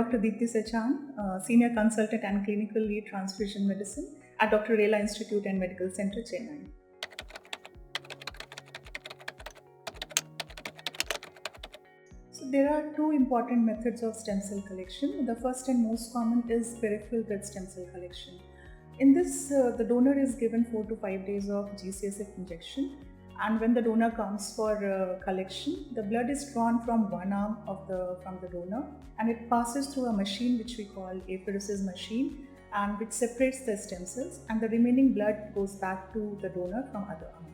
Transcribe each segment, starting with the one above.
Dr. Deepthi Sechan, Senior Consultant and Clinical Lead Transfusion Medicine at Dr. Rela Institute and Medical Center, Chennai. So there are two important methods of stem cell collection. The first and most common is peripheral blood stem cell collection. In this, the donor is given 4 to 5 days of GCSF injection, and when the donor comes for collection, the blood is drawn from one arm from the donor, and it passes through a machine which we call apheresis machine, and which separates the stem cells, and the remaining blood goes back to the donor from other arm.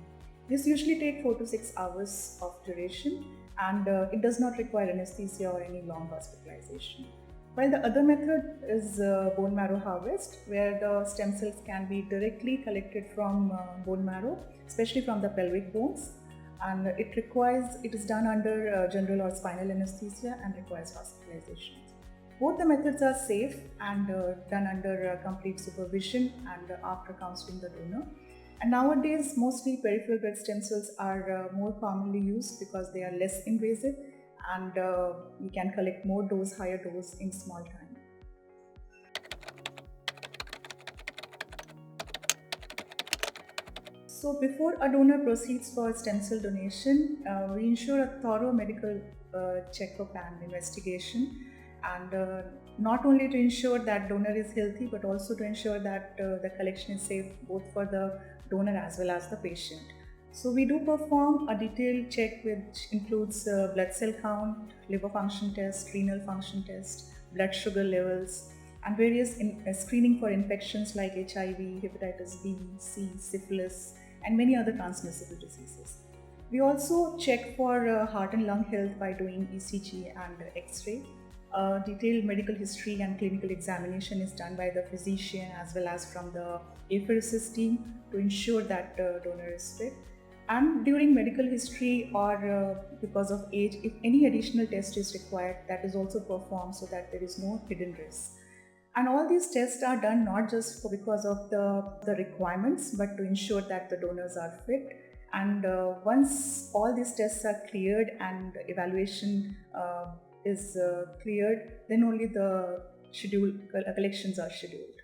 This usually takes 4 to 6 hours of duration, and it does not require anesthesia or any long hospitalization. While the other method is bone marrow harvest, where the stem cells can be directly collected from bone marrow, especially from the pelvic bones, and it is done under general or spinal anesthesia and requires hospitalization. Both the methods are safe and done under complete supervision and after counseling the donor. And nowadays, mostly peripheral blood stem cells are more commonly used because they are less invasive, and we can collect more dose, higher dose in small time. So before a donor proceeds for stem cell donation, we ensure a thorough medical checkup and investigation, and not only to ensure that donor is healthy, but also to ensure that the collection is safe both for the donor as well as the patient. So we do perform a detailed check which includes blood cell count, liver function test, renal function test, blood sugar levels, and various screening for infections like HIV, hepatitis B, C, syphilis, and many other transmissible diseases. We also check for heart and lung health by doing ECG and X-ray. Detailed medical history and clinical examination is done by the physician as well as from the apheresis team to ensure that the donor is fit. And during medical history or because of age, if any additional test is required, that is also performed so that there is no hidden risk. And all these tests are done not just because of the requirements, but to ensure that the donors are fit. And once all these tests are cleared and evaluation is cleared, then only the collections are scheduled.